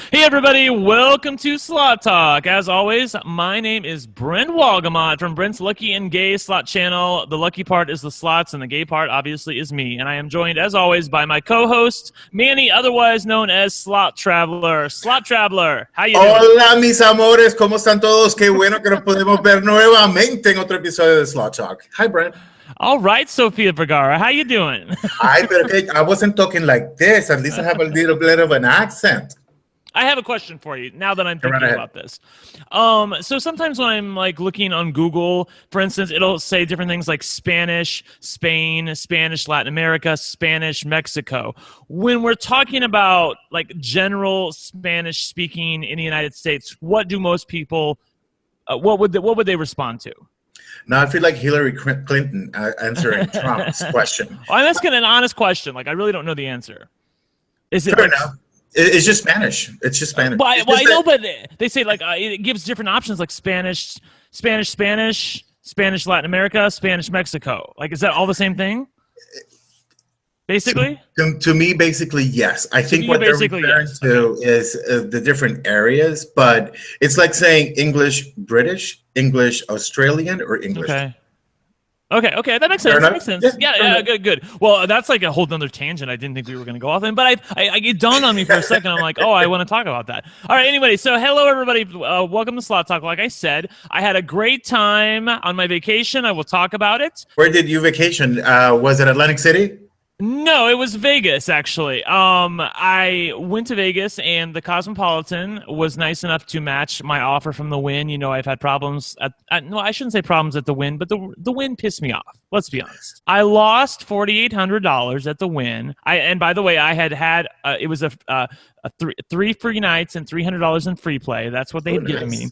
Hey everybody, welcome to Slot Talk. As always, my name is Brent Walgamot from Brent's Lucky and Gay Slot Channel. The lucky part is the slots and the gay part obviously is me. And I am joined as always by my co-host, Manny, otherwise known as Slot Traveler. Slot Traveler, how you doing? Hola mis amores, ¿cómo están todos? Qué bueno que nos podemos ver nuevamente en otro episodio de Slot Talk. Hi Brent. All right, Sofia Vergara, how you doing? I wasn't talking like this. At least I have a little bit of an accent. I have a question for you now that I'm thinking about this. So sometimes when I'm like looking on Google, for instance, it'll say different things like Spanish, Spain, Spanish, Latin America, Spanish, Mexico. When we're talking about like general Spanish speaking in the United States, what do most people, what would they respond to? Now I feel like Hillary Clinton answering Trump's question. Well, I'm asking an honest question. Like I really don't know the answer. Is it Fair enough. It's just Spanish. It's just Spanish. Well, I know, but they say like it gives different options, like Spanish, Latin America, Spanish, Mexico. Like, is that all the same thing? Basically. To me, basically, yes. I think what they're referring to is the different areas, but it's like saying English British, English Australian, or English. Okay, that makes sense. That makes sense. Yeah, good. Well, that's like a whole nother tangent I didn't think we were going to go off in, but it dawned on me for a second. I'm like, oh, I want to talk about that. All right, anyway, so hello, everybody. Welcome to Slot Talk. Like I said, I had a great time on my vacation. I will talk about it. Where did you vacation? Was it Atlantic City? No, it was Vegas, actually. I went to Vegas, and the Cosmopolitan was nice enough to match my offer from the Wynn. You know, I've had problems no, I shouldn't say problems at the Wynn, but the Wynn pissed me off. Let's be honest. I lost $4,800 at the Wynn. And by the way, I had it was three free nights and $300 in free play. That's what they had given me.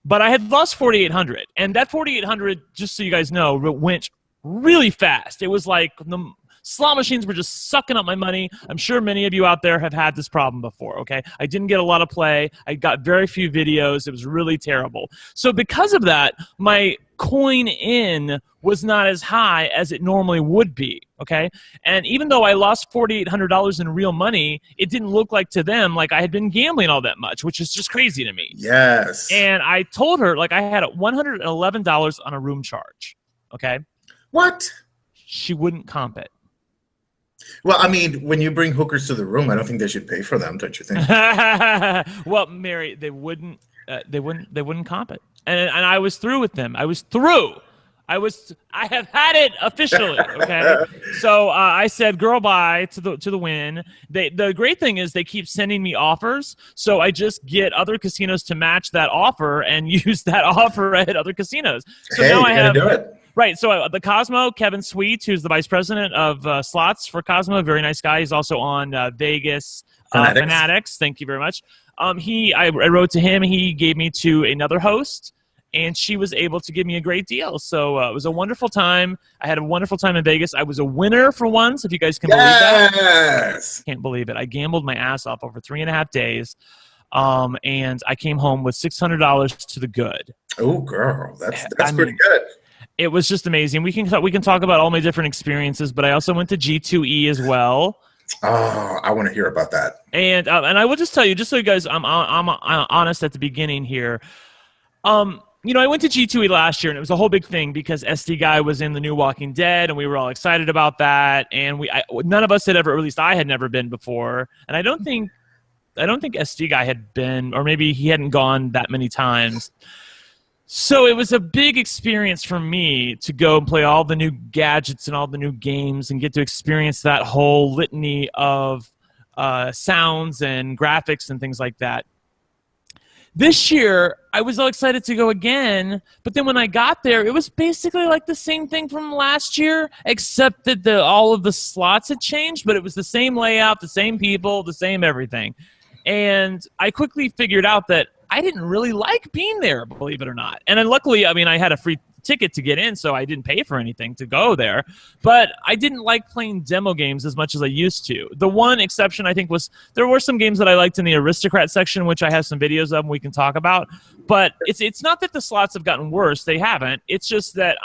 But I had lost $4,800, and that $4,800, just so you guys know, went really fast. It was like the slot machines were just sucking up my money. I'm sure many of you out there have had this problem before, okay? I didn't get a lot of play. I got very few videos. It was really terrible. So because of that, my coin in was not as high as it normally would be, okay? And even though I lost $4,800 in real money, it didn't look like to them like I had been gambling all that much, which is just crazy to me. Yes. And I told her, like, I had $111 on a room charge, okay? What? She wouldn't comp it. Well, I mean, when you bring hookers to the room, I don't think they should pay for them, don't you think? Well, Mary, they wouldn't comp it, and I was through with them. I was through. I have had it officially. Okay, so I said, "Girl, bye" to the Win. The great thing is they keep sending me offers, so I just get other casinos to match that offer and use that offer at other casinos. So hey, now I have. Do it. Right, so the Cosmo, Kevin Sweet, who's the vice president of slots for Cosmo, very nice guy. He's also on Vegas Fanatics. Thank you very much. I wrote to him. He gave me to another host, and she was able to give me a great deal. So it was a wonderful time. I had a wonderful time in Vegas. I was a winner for once, if you guys can believe that. Yes! Can't believe it. I gambled my ass off over 3.5 days, and I came home with $600 to the good. Oh, girl, that's pretty good. It was just amazing. We can talk about all my different experiences, but I also went to G2E as well. Oh, I want to hear about that. And I will just tell you, just so you guys, I'm honest at the beginning here. You know, I went to G2E last year, and it was a whole big thing because SD Guy was in the new Walking Dead, and we were all excited about that. And none of us had ever, or at least I had never been before, and I don't think SD Guy had been, or maybe he hadn't gone that many times. So it was a big experience for me to go and play all the new gadgets and all the new games and get to experience that whole litany of sounds and graphics and things like that. This year, I was all excited to go again, but then when I got there, it was basically like the same thing from last year, except that all of the slots had changed, but it was the same layout, the same people, the same everything. And I quickly figured out that I didn't really like being there, believe it or not. And then luckily, I mean, I had a free ticket to get in, so I didn't pay for anything to go there. But I didn't like playing demo games as much as I used to. The one exception, I think, was there were some games that I liked in the Aristocrat section, which I have some videos of and we can talk about. But it's not that the slots have gotten worse. They haven't. It's just that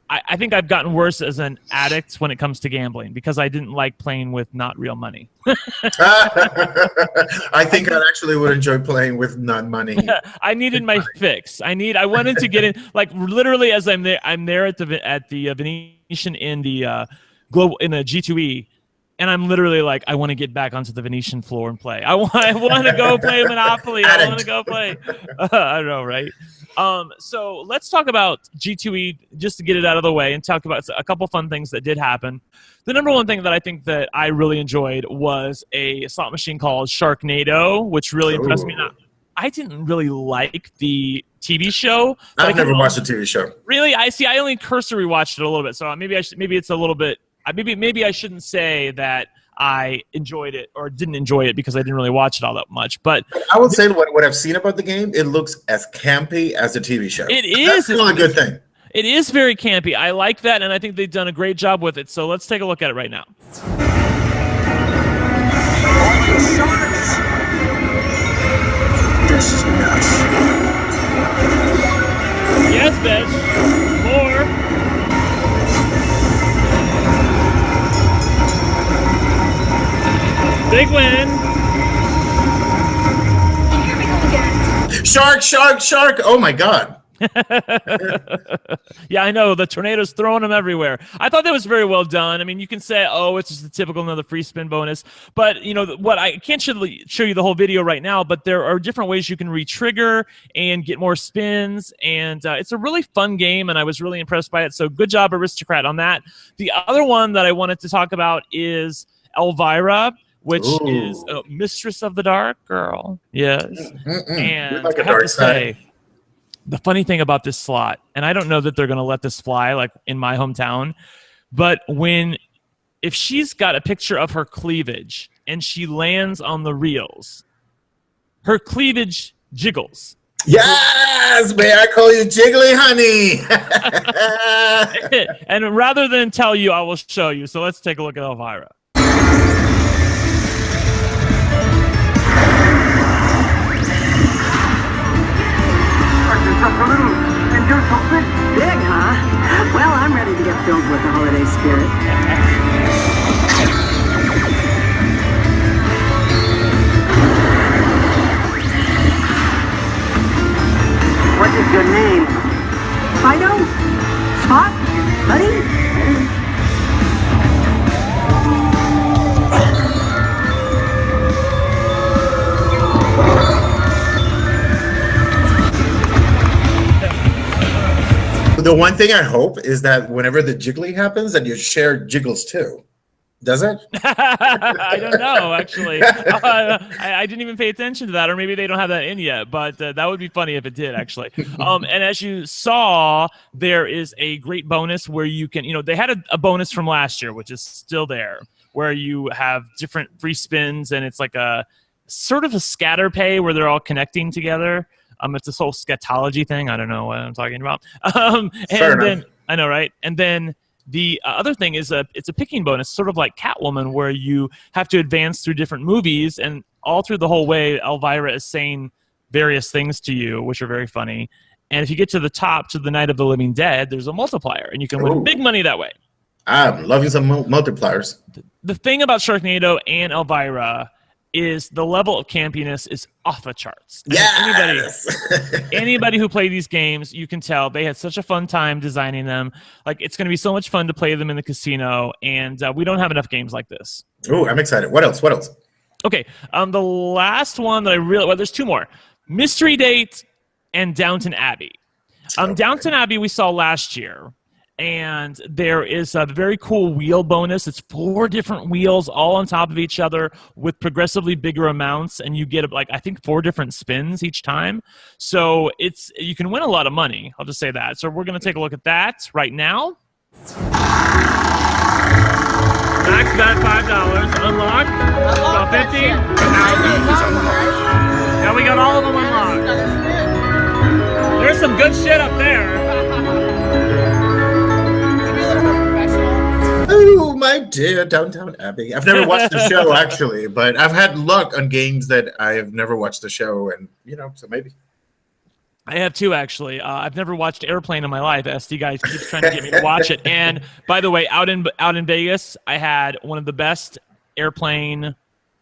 I think I've gotten worse as an addict when it comes to gambling because I didn't like playing with not real money. I think I actually would enjoy playing with non-money. I needed my fix. I wanted to get in, like literally as I'm there at the Venetian in the global in the G2E. And I'm literally like, I want to get back onto the Venetian floor and play. I want to go play Monopoly. I want to go play. I don't know, right? So let's talk about G2E just to get it out of the way and talk about a couple fun things that did happen. The number one thing that I think that I really enjoyed was a slot machine called Sharknado, which really impressed me. Now, I didn't really like the TV show. I've never watched a TV show. Really? I only cursory watched it a little bit. So maybe it's a little bit. Maybe I shouldn't say that I enjoyed it or didn't enjoy it because I didn't really watch it all that much. But I would say what I've seen about the game, it looks as campy as the TV show. It is. That's not a good thing. It is very campy. I like that, and I think they've done a great job with it. So let's take a look at it right now. This is nuts. Yes, bitch. More. Big win. Here we go again. Shark. Oh, my God. Yeah, I know. The tornado's throwing them everywhere. I thought that was very well done. I mean, you can say, oh, it's just a typical another free spin bonus. But, you know, what I can't show you the whole video right now, but there are different ways you can re-trigger and get more spins. And it's a really fun game, and I was really impressed by it. So good job, Aristocrat, on that. The other one that I wanted to talk about is Elvira, which is Mistress of the Dark Girl. Yes. And like a I have dark to say, the funny thing about this slot, and I don't know that they're going to let this fly like in my hometown, but if she's got a picture of her cleavage and she lands on the reels, her cleavage jiggles. Yes, may I call you Jiggly Honey? And rather than tell you, I will show you. So let's take a look at Elvira. And do something big, huh? Well, I'm ready to get filled with the holiday spirit. What is your name? Fido? Spot? Buddy? The one thing I hope is that whenever the jiggly happens, that your share jiggles too. Does it? I don't know, actually. I didn't even pay attention to that, or maybe they don't have that in yet, but that would be funny if it did, actually. And as you saw, there is a great bonus where you can, they had a bonus from last year, which is still there, where you have different free spins, and it's like a sort of a scatter pay where they're all connecting together. It's this whole scatology thing. I don't know what I'm talking about. I know, right? And then the other thing is it's a picking bonus, sort of like Catwoman, where you have to advance through different movies, and all through the whole way, Elvira is saying various things to you, which are very funny. And if you get to the top, to the Night of the Living Dead, there's a multiplier, and you can win big money that way. I'm loving some multipliers. The thing about Sharknado and Elvira is the level of campiness is off the charts. Yes! Anybody who played these games, you can tell they had such a fun time designing them. Like, it's going to be so much fun to play them in the casino, and we don't have enough games like this. Oh, I'm excited. What else? Okay, the last one that there's two more. Mystery Date and Downton Abbey. Downton Abbey we saw last year. And there is a very cool wheel bonus. It's 4 different wheels all on top of each other with progressively bigger amounts, and you get I think 4 different spins each time. So you can win a lot of money. I'll just say that. So we're going to take a look at that right now. Max bet $5. Unlock. About 50. Now we got all of them unlocked. There's some good shit up there. Oh, my dear Downtown Abbey. I've never watched the show, actually, but I've had luck on games that I have never watched the show, and, so maybe. I have two, actually. I've never watched Airplane in my life. SD guy keeps trying to get me to watch it. And by the way, out in Vegas, I had one of the best Airplane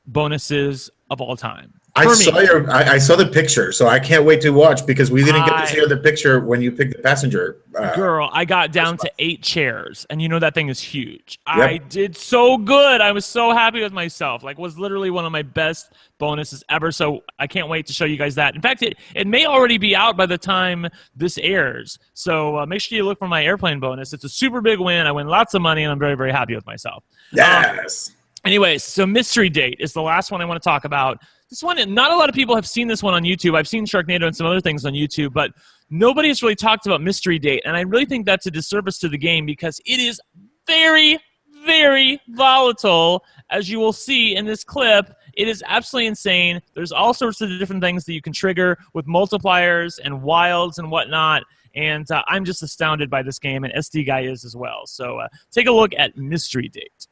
bonuses of all time. I saw the picture, so I can't wait to watch because we didn't get to see the picture when you picked the passenger. Girl, I got down to 8 chairs, and you know that thing is huge. Yep. I did so good. I was so happy with myself. Like, was literally one of my best bonuses ever. So I can't wait to show you guys that. In fact, it may already be out by the time this airs. So make sure you look for my Airplane bonus. It's a super big win. I win lots of money, and I'm very, very happy with myself. Yes. Anyways, so Mystery Date is the last one I want to talk about. This one, not a lot of people have seen this one on YouTube. I've seen Sharknado and some other things on YouTube, but nobody has really talked about Mystery Date, and I really think that's a disservice to the game because it is very, very volatile, as you will see in this clip. It is absolutely insane. There's all sorts of different things that you can trigger with multipliers and wilds and whatnot, and I'm just astounded by this game, and SD Guy is as well. So take a look at Mystery Date.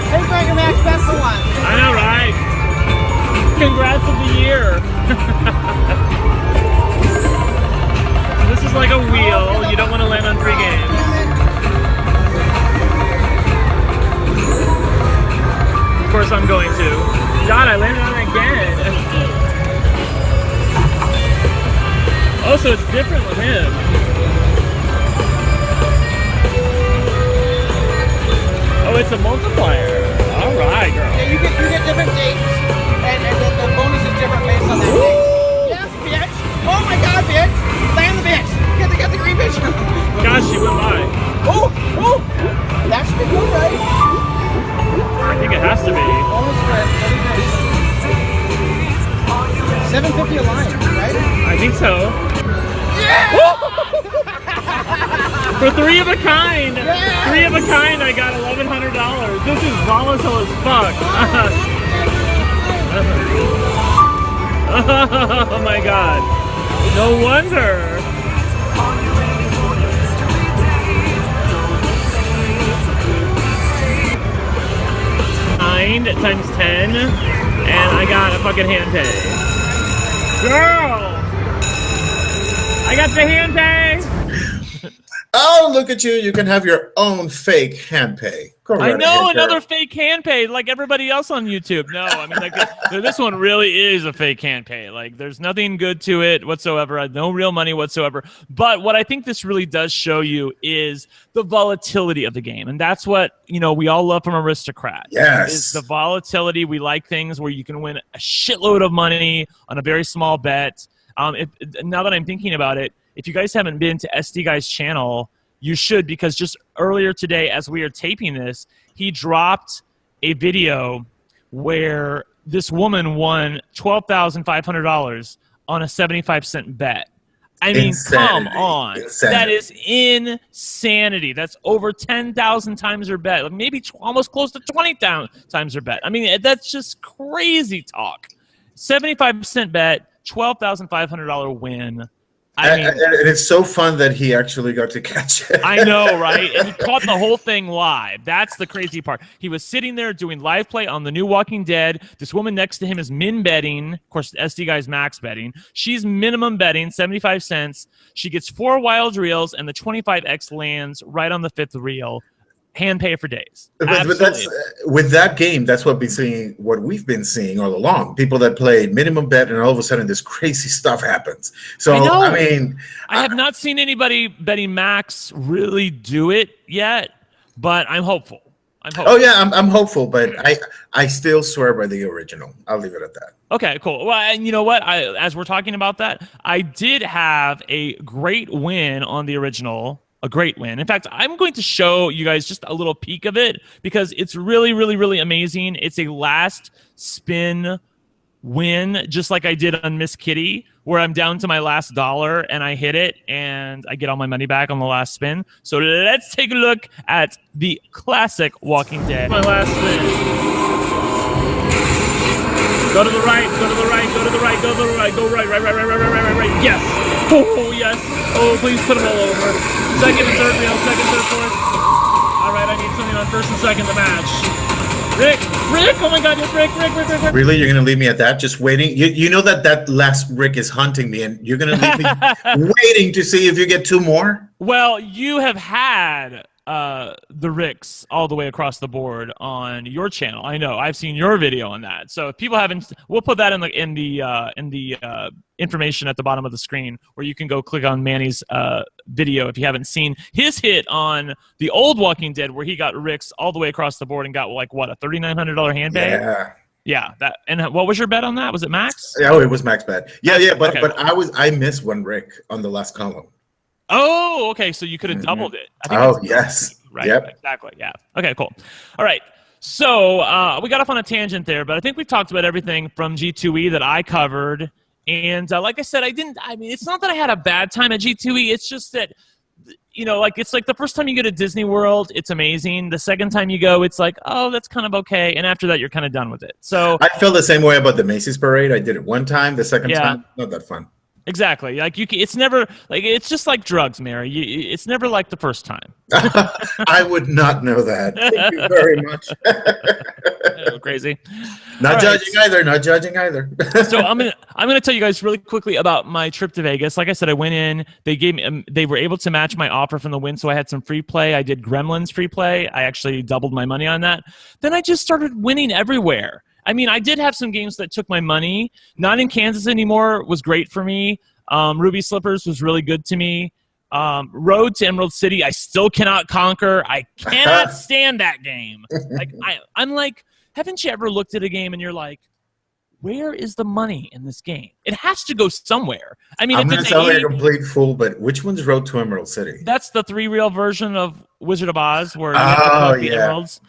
Hey, Greg and Max, that's the one. I know, right? Congrats of the year. This is like a wheel. You don't want to land on 3 games. Of course I'm going to. God, I landed on it again. Oh, so it's different with him. Oh, it's a multiplier. All right, girl. Yeah, you get different dates, and the bonus is different based on that date. Yes, bitch. Oh my God, bitch. Land the bitch. Get the green bitch. Gosh, she went by. Oh. That should be good, right? I think it has to be. Bonus for $750 a line, right? I think so. Yeah! For 3 of a kind. Yeah! 3 of a kind, I got $1,100. This is volatile as fuck. Oh my God. No wonder. Times 10, and I got a fucking Handpay. Girl! I got the Handpay! Oh, look at you. You can have your own fake Handpay. I know, another fake Handpay like everybody else on YouTube. No, I mean, like this one really is a fake Handpay. Like, there's nothing good to it whatsoever. No real money whatsoever. But what I think this really does show you is the volatility of the game. And that's what, we all love from Aristocrat. Yes. Is the volatility. We like things where you can win a shitload of money on a very small bet. Now that I'm thinking about it, if you guys haven't been to SD Guy's channel, you should, because just earlier today, as we are taping this, he dropped a video where this woman won $12,500 on a 75-cent bet. I mean, come on. Insanity. That is insanity. That's over 10,000 times her bet. Maybe almost close to 20,000 times her bet. I mean, that's just crazy talk. 75-cent bet, $12,500 win. And it's so fun that he actually got to catch it. I know, right? And he caught the whole thing live. That's the crazy part. He was sitting there doing live play on the new Walking Dead. This woman next to him is min betting. Of course, SD Guy's max betting. She's minimum betting, 75 cents. She gets 4 wild reels, and the 25x lands right on the 5th reel. Handpay for days. But that's, with that game, that's what we've been seeing all along. People that play minimum bet, and all of a sudden this crazy stuff happens. So I mean, I have not seen anybody betting max really do it yet, but I'm hopeful. Oh yeah, I'm hopeful, but I still swear by the original. I'll leave it at that. Okay, cool. Well, and you know what? As we're talking about that, I did have a great win on the original. A great win. In fact, I'm going to show you guys just a little peek of it because it's really, really, really amazing. It's a last spin win, just like I did on Miss Kitty, where I'm down to my last $1 and I hit it and I get all my money back on the last spin. So let's take a look at the classic Walking Dead. My last spin. Go to the right, go to the right, go to the right, go to the right, go right. Yes. Oh, yes. Oh, please put them all over. Second and third reel, second, third, fourth. All right, I need something on first and second to match. Rick, oh my God, it's Rick. Really, you're gonna leave me at that? Just waiting? You know that last Rick is hunting me, and you're gonna leave me waiting to see if you get 2 more? Well, you have had the Ricks all the way across the board on your channel. I know. I've seen your video on that. So if people haven't, we'll put that in the information at the bottom of the screen, where you can go click on Manny's video if you haven't seen his hit on the old Walking Dead, where he got Ricks all the way across the board and got like what, a $3,900 Handpay? Yeah. Yeah, that. And what was your bet on that? Was it max? Oh, it was max bet. Yeah, but okay. but I missed 1 Rick on the last column. Oh, okay. So you could have doubled it. I think Oh, yes. Right. Yep. Exactly. Yeah. Okay, cool. All right. So we got off on a tangent there, but I think we've talked about everything from G2E that I covered. And like I said, I mean, it's not that I had a bad time at G2E. It's just that, you know, like it's like the first time you go to Disney World, it's amazing. The second time you go, it's like, oh, that's kind of okay. And after that, you're kind of done with it. So I feel the same way about the Macy's parade. I did it 1 time. The second time, not that fun. Exactly. Like it's never like, it's just like drugs, Mary. It's never like the first time. I would not know that. Thank you very much. Crazy. Not judging either. Not judging either. So I'm gonna tell you guys really quickly about my trip to Vegas. Like I said, I went in. They gave me. They were able to match my offer from the win, so I had some free play. I did Gremlins free play. I actually doubled my money on that. Then I just started winning everywhere. I mean, I did have some games that took my money. Not in Kansas anymore was great for me. Ruby Slippers was really good to me. Road to Emerald City, I still cannot conquer. I cannot stand that game. Like I'm like, haven't you ever looked at a game and you're like, where is the money in this game? It has to go somewhere. I mean, I'm going to sound like a complete fool, but which one's Road to Emerald City? That's the 3-reel version of Wizard of Oz, where you have to collect the emeralds.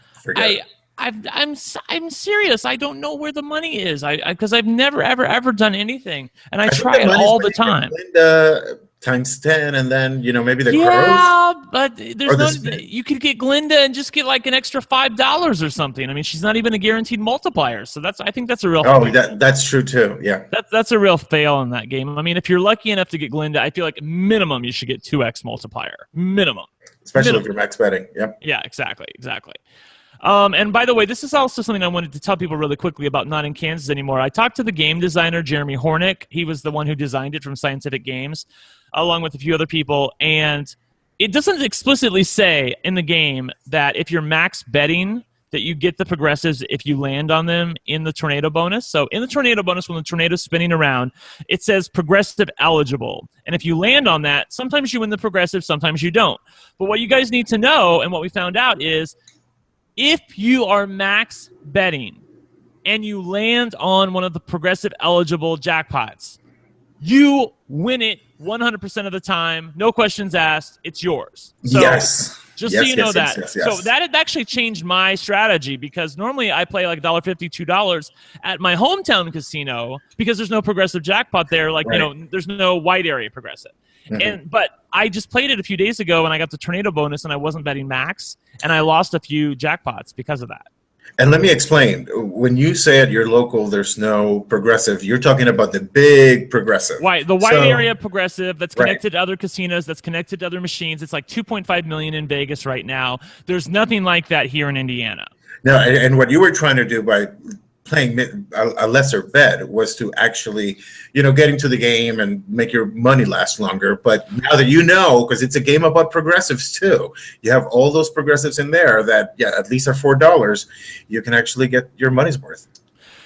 I'm serious. I don't know where the money is. Because I've never ever done anything, and I try it all the time. Times 10, and then maybe the crows. But you could get Glinda and just get like an extra $5 or something. I mean, she's not even a guaranteed multiplier, so I think that's a real. Oh, that's true too. Yeah, that's a real fail in that game. I mean, if you're lucky enough to get Glinda, I feel like minimum you should get 2x multiplier minimum. Especially if you're max betting. Yep. Yeah, exactly. And by the way, this is also something I wanted to tell people really quickly about not in Kansas anymore. I talked to the game designer, Jeremy Hornick. He was the one who designed it from Scientific Games, along with a few other people. And it doesn't explicitly say in the game that if you're max betting, that you get the progressives if you land on them in the tornado bonus. So in the tornado bonus, when the tornado's spinning around, it says progressive eligible. And if you land on that, sometimes you win the progressive, sometimes you don't. But what you guys need to know, and what we found out is, if you are max betting and you land on one of the progressive eligible jackpots, you win it 100% of the time. No questions asked. It's yours. So yes. Just so you know that. Yes. So that had actually changed my strategy, because normally I play like $1.50, $2 at my hometown casino because there's no progressive jackpot there. Like, right. There's no wide area progressive. Mm-hmm. But I just played it a few days ago and I got the tornado bonus and I wasn't betting max, and I lost a few jackpots because of that. And let me explain. When you say at your local there's no progressive, you're talking about the big progressive. Right, the wide area progressive that's connected to other casinos, that's connected to other machines. It's like 2.5 million in Vegas right now. There's nothing like that here in Indiana. No, and what you were trying to do by playing a lesser bet was to actually, get into the game and make your money last longer. But now that because it's a game about progressives too, you have all those progressives in there that, at least are $4, you can actually get your money's worth.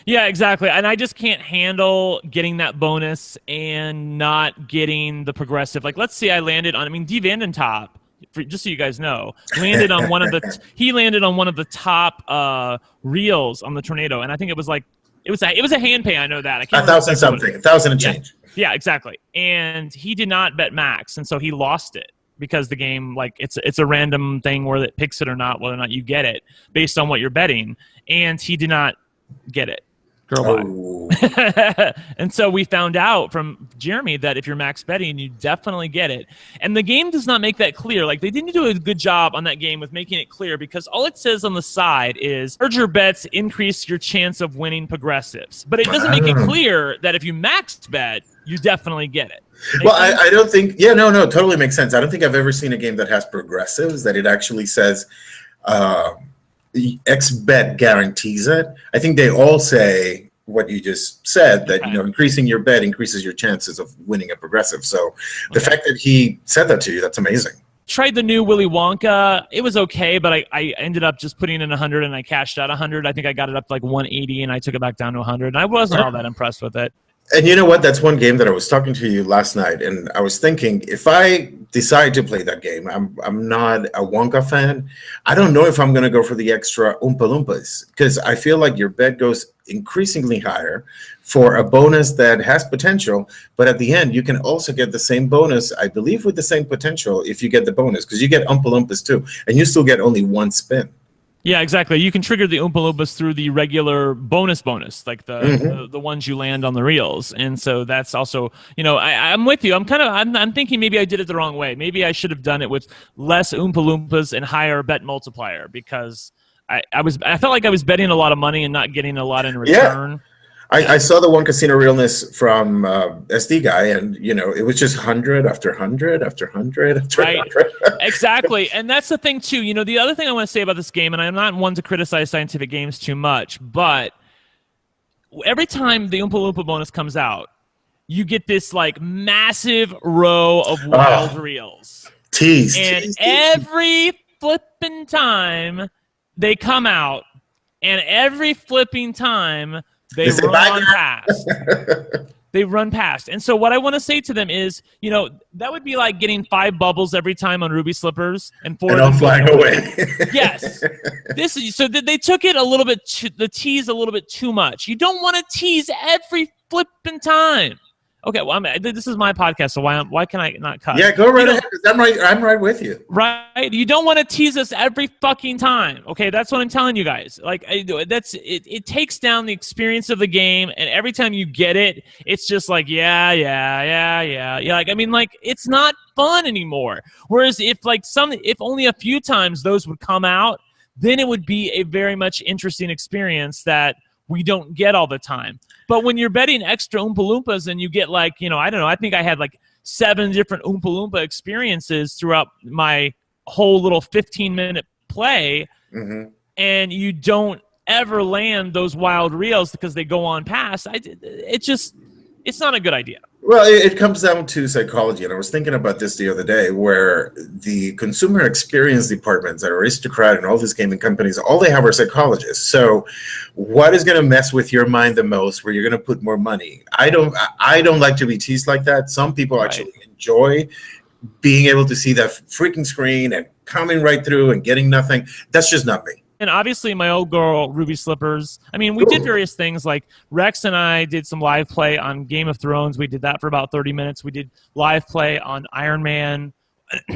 Yeah, exactly. And I just can't handle getting that bonus and not getting the progressive. Like, let's say I landed on, D. Vandentop, just so you guys know, landed on one of the top reels on the tornado, and I think it was a Handpay. I know that. I can't 1,000 something, 1,000 and change. Yeah, exactly. And he did not bet max, and so he lost it because the game, it's a random thing where it picks it or not, whether or not you get it based on what you're betting, and he did not get it. And so we found out from Jeremy that if you're max betting, you definitely get it. And the game does not make that clear. Like, they didn't do a good job on that game with making it clear, because all it says on the side is larger bets increase your chance of winning progressives. But it doesn't make it clear that if you max bet, you definitely get it. Well, I don't think, no, totally makes sense. I don't think I've ever seen a game that has progressives, that it actually says, X bet guarantees it. I think they all say what you just said, that increasing your bet increases your chances of winning a progressive. So the fact that he said that to you, that's amazing. Tried the new Willy Wonka. It was okay, but I ended up just putting in 100 and I cashed out 100. I think I got it up to like 180 and I took it back down to 100. And I wasn't all that impressed with it. And you know what? That's one game that I was talking to you last night, and I was thinking, if I decide to play that game, I'm not a Wonka fan. I don't know if I'm going to go for the extra Oompa Loompas, because I feel like your bet goes increasingly higher for a bonus that has potential, but at the end, you can also get the same bonus, I believe, with the same potential if you get the bonus, because you get Oompa Loompas too, and you still get only one spin. Yeah, exactly. You can trigger the Oompa Loompas through the regular bonus, like the ones you land on the reels, and so that's also, I'm with you. I'm thinking maybe I did it the wrong way. Maybe I should have done it with less Oompa Loompas and higher bet multiplier, because I felt like I was betting a lot of money and not getting a lot in return. Yeah. I saw the One Casino Realness from SD Guy, and it was just 100 after 100 after 100 after 100. Exactly, and that's the thing too. The other thing I want to say about this game, and I'm not one to criticize scientific games too much, but every time the Oompa Loompa bonus comes out, you get this massive row of wild reels. Tease. And every flipping time they come out, and every flipping time they run past. They run past. And so what I want to say to them is, that would be like getting 5 bubbles every time on Ruby Slippers and 4 and flying away. Yes. So they took it a little bit, the tease a little bit too much. You don't want to tease every flipping time. Okay, well, this is my podcast, so why can I not cut? Yeah, go right ahead. I'm right with you. Right, you don't want to tease us every fucking time. Okay, that's what I'm telling you guys. It takes down the experience of the game, and every time you get it, it's just like yeah. It's not fun anymore. Whereas if only a few times those would come out, then it would be a very much interesting experience that we don't get all the time. But when you're betting extra Oompa Loompas and you get I don't know, I think I had 7 different Oompa Loompa experiences throughout my whole little 15-minute play, and you don't ever land those wild reels because they go on past, it's not a good idea. Well, it comes down to psychology, and I was thinking about this the other day, where the consumer experience departments at Aristocrat and all these gaming companies, all they have are psychologists. So what is going to mess with your mind the most, where you're going to put more money? I don't like to be teased like that. Some people actually enjoy being able to see that freaking screen and coming right through and getting nothing. That's just not me. And obviously, my old girl, Ruby Slippers. I mean, we did various things. Like Rex and I did some live play on Game of Thrones. We did that for about 30 minutes. We did live play on Iron Man.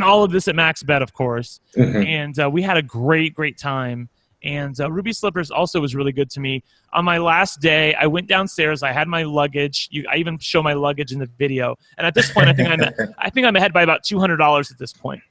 All of this at Max Bet, of course. And we had a great time. And Ruby Slippers also was really good to me. On my last day, I went downstairs. I had my luggage. I even show my luggage in the video. And at this point, I think I'm ahead by about $200 at this point.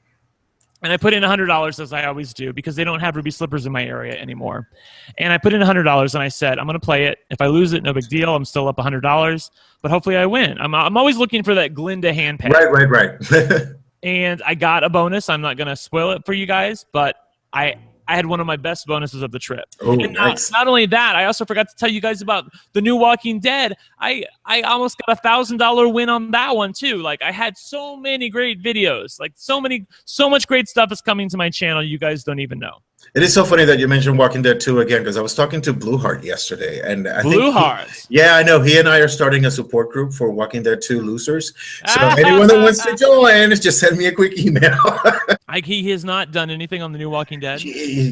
And I put in $100, as I always do, because they don't have Ruby Slippers in my area anymore. And I put in $100, and I said, I'm going to play it. If I lose it, no big deal. I'm still up $100, but hopefully I win. I'm always looking for that Glinda Handpay. Right. And I got a bonus. I'm not going to spoil it for you guys, but I had one of my best bonuses of the trip. Oh, and nice. Not only that, I also forgot to tell you guys about the new Walking Dead. I almost got $1,000 win on that one too. I had so many great videos. So much great stuff is coming to my channel. You guys don't even know. It is so funny that you mentioned Walking Dead 2 again, because I was talking to Blueheart yesterday, and I think I know he and I are starting a support group for Walking Dead 2 losers. So anyone that wants to join, just send me a quick email. He has not done anything on the new Walking Dead.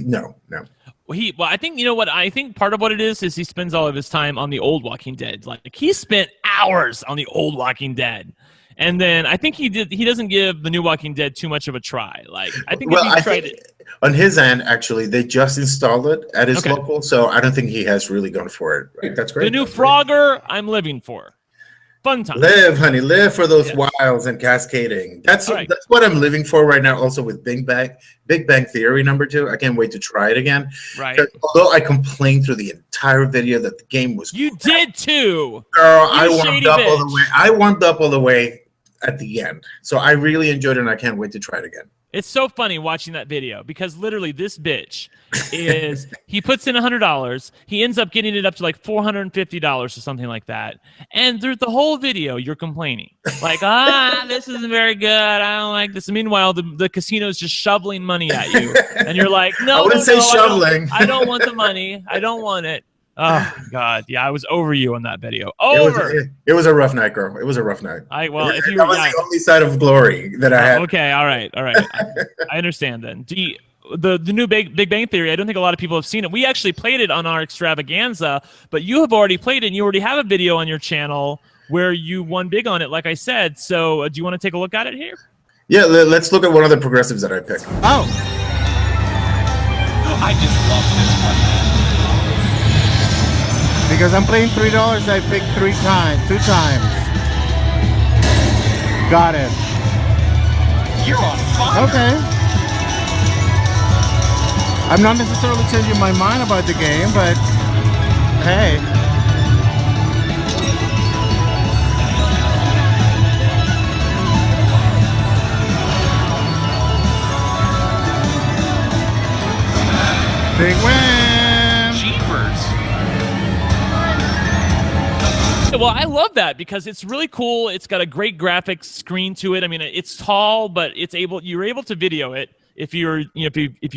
No. I think I think part of what it is he spends all of his time on the old Walking Dead. He spent hours on the old Walking Dead. And then I think he doesn't give the new Walking Dead too much of a try. I think if he tried it. On his end, actually, they just installed it at his local, so I don't think he has really gone for it. Right? That's great. The new Frogger, I'm living for. Fun time. Live, honey, live for those wilds and cascading. That's what I'm living for right now. Also with Big Bang Theory #2, I can't wait to try it again. Right. Although I complained through the entire video that the game was. You did too. Girl, I warmed up all the way. I warmed up all the way at the end, so I really enjoyed it, and I can't wait to try it again. It's so funny watching that video because literally this bitch is he puts in $100, he ends up getting it up to like $450 or something like that, and through the whole video you're complaining like this isn't very good, I don't like this. Meanwhile the casino's just shoveling money at you and you're like no, I wouldn't say shoveling. I don't want the money, I don't want it. Oh God, yeah, I was over you on that video. It was a rough night, girl. It was a rough night. If you that was the only side of glory that I had. Okay, all right. I understand then. The new Big Bang Theory, I don't think a lot of people have seen it. We actually played it on our extravaganza, but you have already played it and you already have a video on your channel where you won big on it, like I said. So do you want to take a look at it here? Yeah, let's look at one of the progressives that I picked. Oh. I just love this one. Because I'm playing $3, I picked 2 times. Got it. You're on fire. Okay. I'm not necessarily changing my mind about the game, but hey. Big win! Jeepers. Well, I love that because it's really cool. It's got a great graphics screen to it. I mean, it's tall, but you're able to video it if you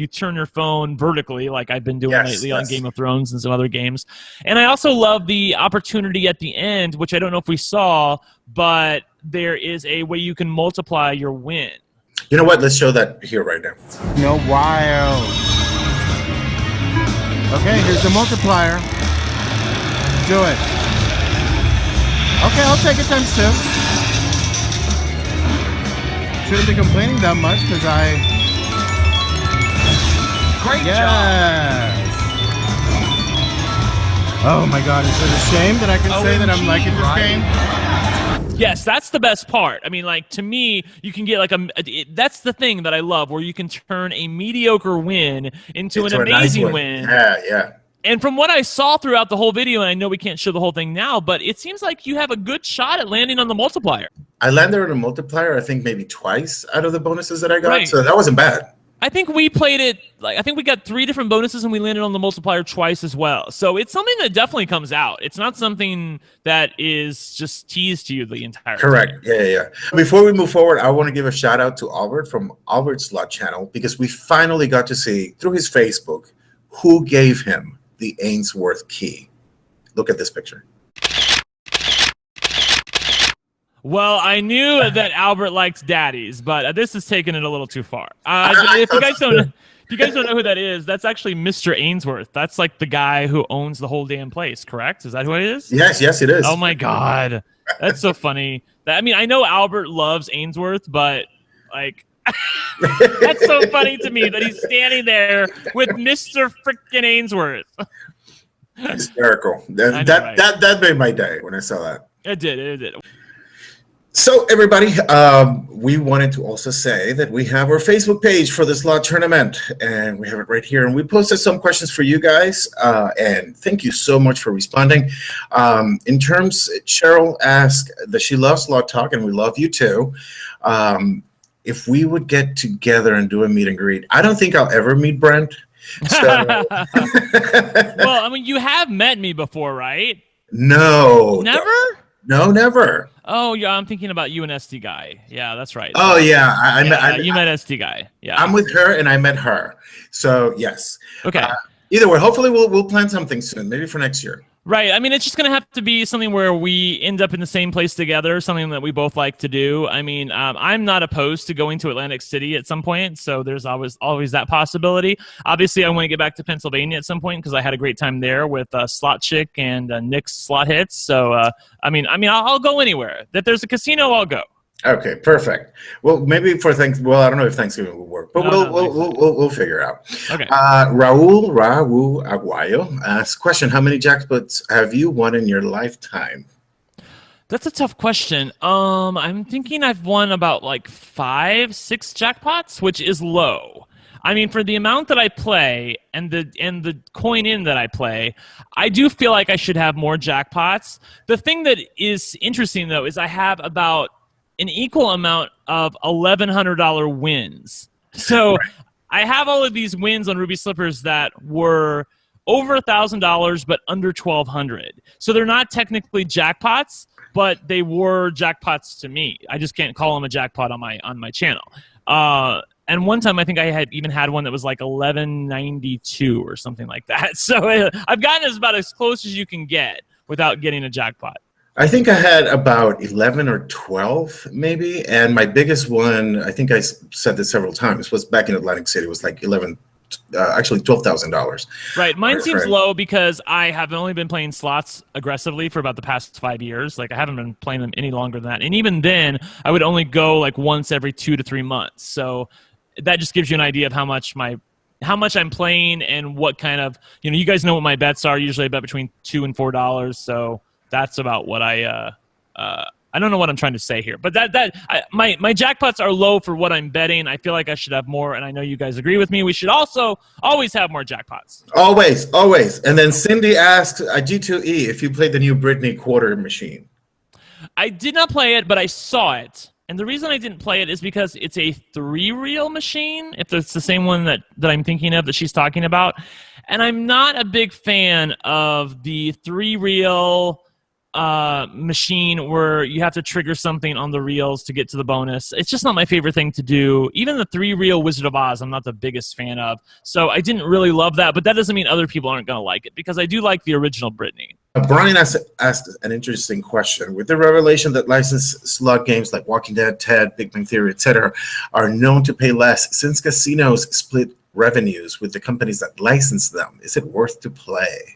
turn your phone vertically, like I've been doing lately on Game of Thrones and some other games. And I also love the opportunity at the end, which I don't know if we saw, but there is a way you can multiply your win. You know what? Let's show that here right now. No wild. Okay, here's the multiplier. Do it. Okay, I'll take it times 2. Shouldn't be complaining that much because Great job. Yes. Oh my God, is it a shame that I can say that I'm liking this game? Yes, that's the best part. I mean, like, to me, you can get like that's the thing that I love, where you can turn a mediocre win into an amazing nice win. Yeah. And from what I saw throughout the whole video, and I know we can't show the whole thing now, but it seems like you have a good shot at landing on the multiplier. I landed on a multiplier, I think maybe twice out of the bonuses that I got, Right. so that wasn't bad. I think we played it, I think we got 3 different bonuses and we landed on the multiplier twice as well. So it's something that definitely comes out. It's not something that is just teased to you the entire time. Correct. Yeah. Before we move forward, I want to give a shout out to Albert from Albert's Slot Channel, because we finally got to see through his Facebook who gave him the Ainsworth key. Look at this picture. Well, I knew that Albert likes daddies, but this is taking it a little too far. If you guys don't know who that is, that's actually Mr. Ainsworth. That's like the guy who owns the whole damn place, correct? Is that who it is? Yes, it is. Oh my God. That's so funny. I mean, I know Albert loves Ainsworth, but like that's so funny to me that he's standing there with Mr. freaking Ainsworth. Hysterical. That made my day when I saw that. It did. So everybody, we wanted to also say that we have our Facebook page for the slot tournament, and we have it right here. And we posted some questions for you guys, and thank you so much for responding. In terms, Cheryl asked that she loves Slot Talk, and we love you too. If we would get together and do a meet and greet, I don't think I'll ever meet Brent. So. Well, I mean, you have met me before, right? No. Never? No, never. Oh, yeah, I'm thinking about you and SD Guy. Yeah, that's right. Oh, yeah. You met SD Guy. Yeah. I'm with her, and I met her. So, yes. Okay. Either way, hopefully we'll plan something soon, maybe for next year. Right. I mean, it's just going to have to be something where we end up in the same place together, something that we both like to do. I mean, I'm not opposed to going to Atlantic City at some point, so there's always that possibility. Obviously, I want to get back to Pennsylvania at some point because I had a great time there with Slot Chick and Nick's Slot Hits. So, I mean, I'll go anywhere. If there's a casino, I'll go. Okay, perfect. Well, maybe for Well, I don't know if Thanksgiving will work, but we'll figure out. Okay. Raul Aguayo asks, question: how many jackpots have you won in your lifetime? That's a tough question. I'm thinking I've won about like 5, 6 jackpots, which is low. I mean, for the amount that I play and the coin in that I play, I do feel like I should have more jackpots. The thing that is interesting though is I have about an equal amount of $1,100 wins So I have all of these wins on Ruby Slippers that were over $1,000 but under $1,200. So they're not technically jackpots, but they were jackpots to me. I just can't call them a jackpot on my channel. And one time I think I had even had one that was like 1192 or something like that. So I've gotten about as close as you can get without getting a jackpot. I think I had about 11 or 12 maybe, and my biggest one, I think I said this several times, was back in Atlantic City. It was like actually $12,000. Right. Mine seems low because I have only been playing slots aggressively for about the past 5 years. Like I haven't been playing them any longer than that. And even then, I would only go like once every 2 to 3 months. So that just gives you an idea of how much I'm playing and what kind of, you guys know what my bets are. Usually I bet between $2 and $4. So that's about what I don't know what I'm trying to say here, but my jackpots are low for what I'm betting. I feel like I should have more, and I know you guys agree with me. We should also always have more jackpots. Always. And then Cindy asked G2E if you played the new Britney quarter machine. I did not play it, but I saw it. And the reason I didn't play it is because it's a 3-reel machine, if it's the same one that I'm thinking of that she's talking about. And I'm not a big fan of the 3-reel machine where you have to trigger something on the reels to get to the bonus. It's just not my favorite thing to do. Even the 3-reel Wizard of Oz, I'm not the biggest fan of. So I didn't really love that, but that doesn't mean other people aren't going to like it because I do like the original Britney. Brian asked an interesting question. With the revelation that licensed slot games like Walking Dead, Ted, Big Bang Theory, etc., are known to pay less, since casinos split revenues with the companies that license them, is it worth to play?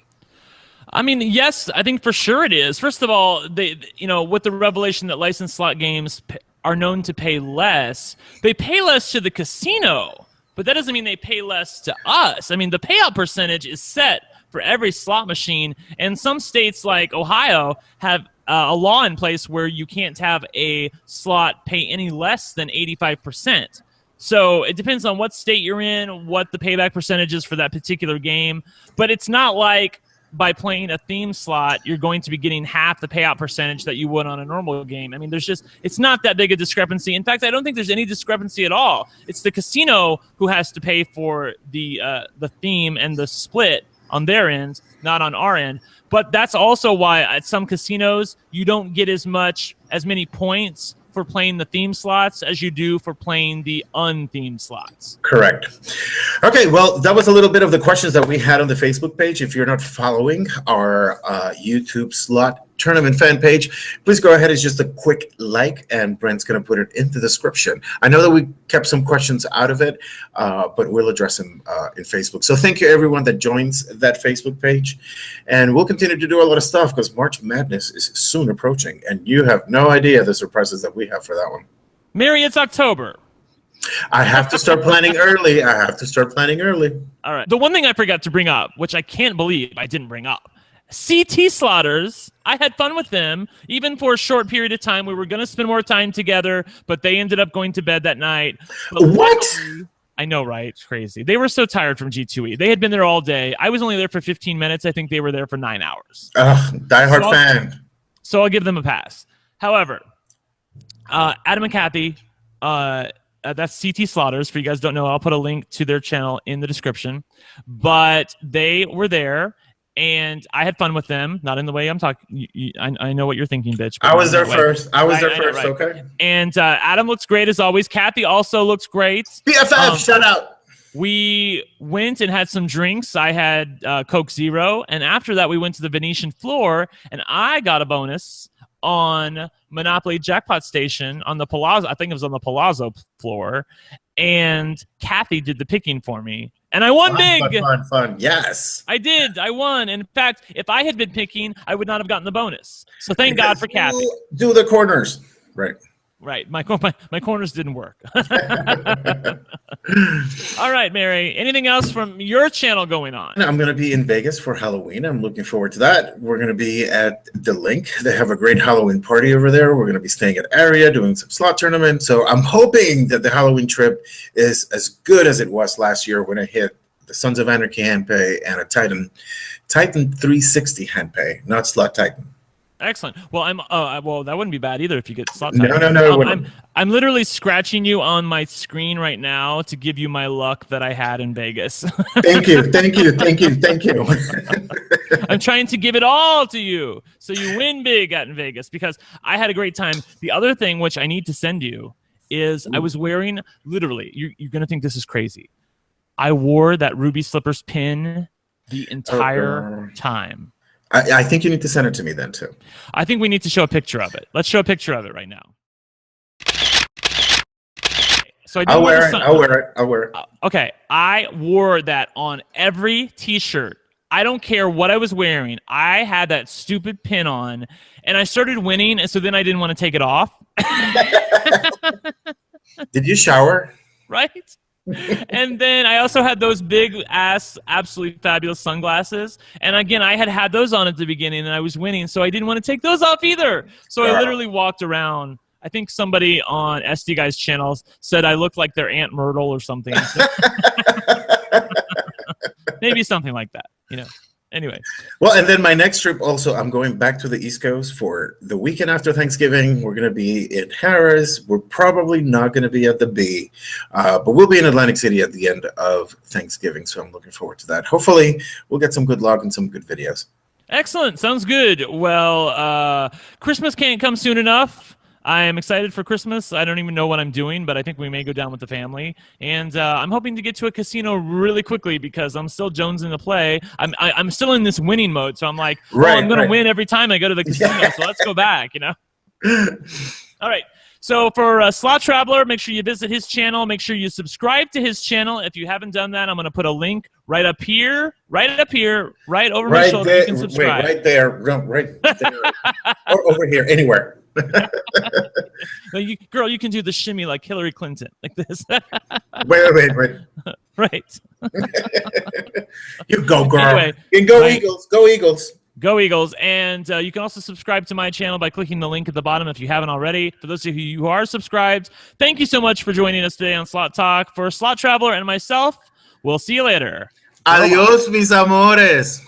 I mean, yes, I think for sure it is. First of all, with the revelation that licensed slot games are known to pay less, they pay less to the casino, but that doesn't mean they pay less to us. I mean, the payout percentage is set for every slot machine, and some states like Ohio have a law in place where you can't have a slot pay any less than 85%. So it depends on what state you're in, what the payback percentage is for that particular game, but it's not like by playing a theme slot, you're going to be getting half the payout percentage that you would on a normal game. I mean, it's not that big a discrepancy. In fact, I don't think there's any discrepancy at all. It's the casino who has to pay for the theme and the split on their end, not on our end. But that's also why at some casinos, you don't get as many points for playing the theme slots as you do for playing the unthemed slots. Correct. Okay, well, that was a little bit of the questions that we had on the Facebook page. If you're not following our YouTube slot tournament fan page, please go ahead. It's just a quick like, and Brent's going to put it in the description. I know that we kept some questions out of it, but we'll address them in Facebook. So thank you, everyone that joins that Facebook page. And we'll continue to do a lot of stuff because March Madness is soon approaching, and you have no idea the surprises that we have for that one. Mary, it's October. I have to start planning early. All right. The one thing I forgot to bring up, which I can't believe I didn't bring up, CT Slaughters. I had fun with them, even for a short period of time. We were going to spend more time together, but they ended up going to bed that night. But what? I know, right? It's crazy. They were so tired from G2E. They had been there all day. I was only there for 15 minutes. I think they were there for 9 hours. Diehard fan. So I'll give them a pass. However, Adam and Kathy, that's CT Slaughters. For you guys who don't know, I'll put a link to their channel in the description. But they were there, and I had fun with them. Not in the way I'm talking. I know what you're thinking, bitch. I was there first. Right. Okay. And Adam looks great as always. Kathy also looks great. BFF, shout out. We went and had some drinks. I had Coke Zero, and after that, we went to the Venetian floor, and I got a bonus on Monopoly Jackpot Station on the Palazzo. I think it was on the Palazzo floor, and Kathy did the picking for me, and I won big. Fun. Yes, I did. I won. And in fact, if I had been picking, I would not have gotten the bonus. So thank God for Kathy. Do the corners, right? Right. My corners didn't work. All right, Mary. Anything else from your channel going on? I'm going to be in Vegas for Halloween. I'm looking forward to that. We're going to be at The Link. They have a great Halloween party over there. We're going to be staying at Area, doing some slot tournament. So I'm hoping that the Halloween trip is as good as it was last year when I hit the Sons of Anarchy Handpay and a Titan 360 Handpay, not Slot Titan. Excellent. Well, well, that wouldn't be bad either if you get slot No, time. no, it wouldn't. I'm literally scratching you on my screen right now to give you my luck that I had in Vegas. Thank you. I'm trying to give it all to you so you win big out in Vegas because I had a great time. The other thing which I need to send you is I was wearing, literally, you're going to think this is crazy. I wore that Ruby Slippers pin the entire time. I think you need to send it to me then too. I think we need to show a picture of it. Let's show a picture of it right now. So I'll wear it. Okay, I wore that on every T-shirt. I don't care what I was wearing. I had that stupid pin on, and I started winning, and so then I didn't want to take it off. Did you shower? Right? And then I also had those big ass, absolutely fabulous sunglasses. And again, I had those on at the beginning, and I was winning, so I didn't want to take those off either. So I literally walked around. I think somebody on SD Guy's channels said I looked like their Aunt Myrtle or something. Maybe something like that, Anyway. Well, and then my next trip also, I'm going back to the East Coast for the weekend after Thanksgiving. We're going to be in Harris. We're probably not going to be at the B, but we'll be in Atlantic City at the end of Thanksgiving, so I'm looking forward to that. Hopefully, we'll get some good luck and some good videos. Excellent. Sounds good. Well, Christmas can't come soon enough. I am excited for Christmas. I don't even know what I'm doing, but I think we may go down with the family. And I'm hoping to get to a casino really quickly because I'm still jonesing to play. I'm still in this winning mode, so I'm like, I'm going to win every time I go to the casino, so let's go back, All right. So for Slot Traveler, make sure you visit his channel. Make sure you subscribe to his channel. If you haven't done that, I'm going to put a link right up here, right over my shoulder. There, you can subscribe. right there, or over here, anywhere. Girl, you can do the shimmy like Hillary Clinton, like this. wait. Right. You go, girl. Anyway, and go Eagles. Go Eagles. Go Eagles. And you can also subscribe to my channel by clicking the link at the bottom if you haven't already. For those of you who are subscribed, thank you so much for joining us today on Slot Talk. For Slot Traveler and myself, we'll see you later. Adios, mis amores.